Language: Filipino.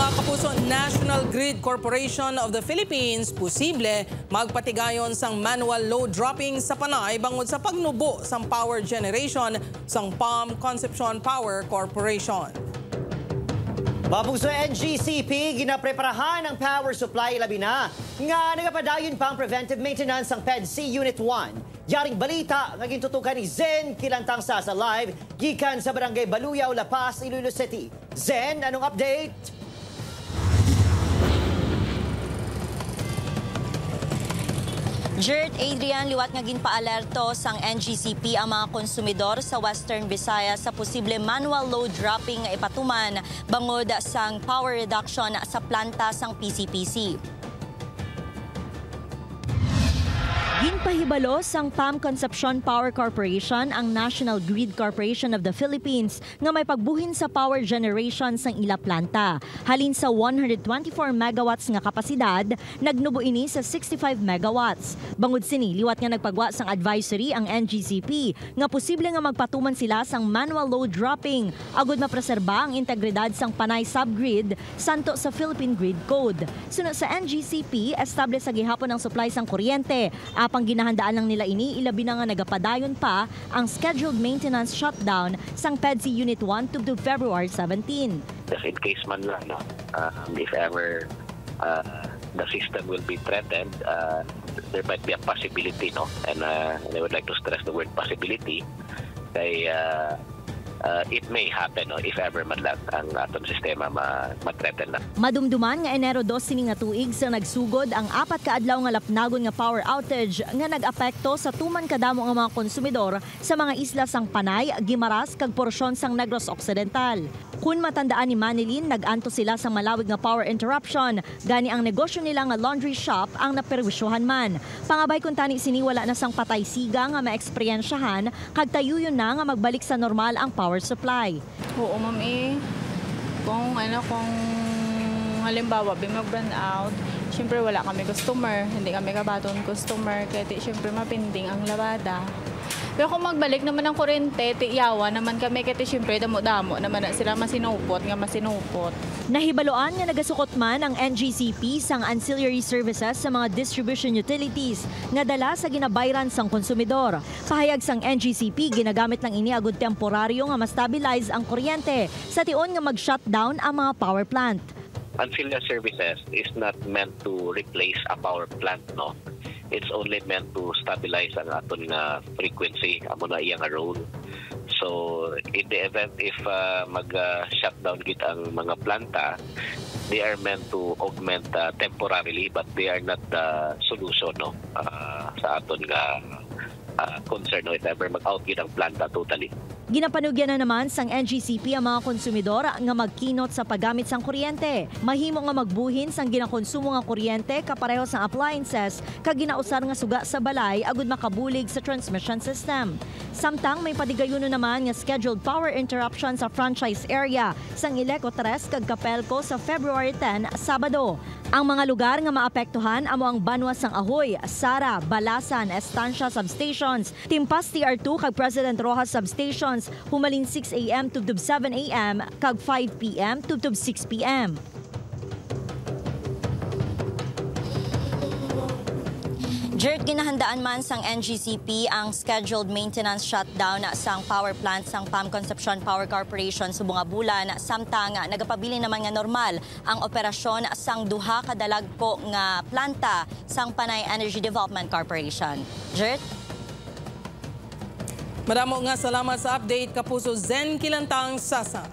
Mga kapuso, National Grid Corporation of the Philippines posible magpatigayon sang manual load dropping sa Panay bangod sa pagnubo sang power generation sang PAM Concepcion Power Corporation. Mapugso NGCP, ginapreparahan ang power supply labi na nga nagapadayon pa ang preventive maintenance ng PEDC Unit 1. Yaring balita, naging tutukan ni Zen Kilantang sa live, gikan sa Barangay Baluyaw, La Paz, Iloilo City. Zen, anong update? Jert, Adrian, liwat nga ginpaalerto sang NGCP ang mga konsumidor sa Western Visayas sa posible manual load dropping nga ipatuman bangod sang power reduction sa planta sang PCPC. Ginpahibalo sang PAM Concepcion Power Corporation ang National Grid Corporation of the Philippines nga may pagbuhin sa power generation sang ila planta. Halin sa 124 megawatts nga kapasidad, nagnubo ini sa 65 megawatts. Bangod sini, liwat nga nagpagwa sang advisory ang NGCP nga posible nga magpatuman sila sang manual load dropping agud mapreserba ang integridad sang Panay subgrid santo sa Philippine Grid Code. Sunod sa NGCP, establish sa gihapon ang supply sang kuryente. Apang ginahandaan lang nila ini, ilabi na nga nagapadayon pa ang scheduled maintenance shutdown sang PEDC Unit 1 to February 17. Just in case man lang, no? If ever the system will be threatened, there might be a possibility, no? And I would like to stress the word possibility. It may happen, no, if ever man lang ang atong sistema ma-threaten na. Madumduman nga Enero 2 sini nga tuig sa nagsugod ang 4 ka adlaw nga lapnagon nga power outage nga nag-apekto sa tuman kadamo nga mga konsumidor sa mga isla sang Panay, Guimaras kag porsyon sang Negros Occidental. Kung matandaan ni Manilin, nag-anto sila sa malawig nga power interruption, gani ang negosyo nila nga laundry shop ang naperwisyohan man. Pangabay kung tani sini wala na sang patay siga nga maeksperiensyahan, kag tayuyon na nga magbalik sa normal ang power supply. Oo, ma'am kung halimbawa mag-brand out, syempre wala kami customer, hindi kami kabaton customer, kaya syempre mapinding ang labada. Pero kung magbalik naman ang kuryente, tiyawa naman kami, kaya syempre damo-damo naman na sila masinupot. Nahibaloan nga nagasukot man ang NGCP sang ancillary services sa mga distribution utilities nga dala sa ginabayran sang konsumidor. Pahayag sang NGCP, ginagamit lang ini agud temporaryo nga ma-stabilize ang kuryente sa tion nga mag-shutdown ang mga power plant. Ancillary services is not meant to replace a power plant, no? It's only meant to stabilize ang aton nga frequency, amo na iyang role. So in the event if mag-shutdown gid ang mga planta, they are meant to augment temporarily, but they are not the solution, no, sa aton nga concern, no, if ever mag-out gid ang planta totally. Ginapanugyan na naman sang NGCP ang mga konsumidor nga magkinot sa paggamit sang kuryente. Mahimo nga magbuhin sang ginakonsumo nga kuryente kapareho sang appliances kag ginausar nga suga sa balay agud makabulig sa transmission system. Samtang may padigayuno naman nga scheduled power interruption sa franchise area sang Ileco 3 kag Capelco sa February 10, Sabado. Ang mga lugar nga maapektuhan amo ang Banwa sang Ahoy, Sara, Balasan, Estancia substations, Timpas TR2 kag President Rojas substations humalin 6 a.m. to 7 a.m. kag 5 p.m. to 6 p.m. Jert, ginahandaan man sang NGCP ang scheduled maintenance shutdown sang power plant sang PAM Concepcion Power Corporation subong nga bulan, samtang nagapabili naman nga normal ang operasyon sang duha ka dalagko nga planta sang Panay Energy Development Corporation. Jert? Madamo nga salamat sa update, kapuso. Zen Kilantang, Sasa.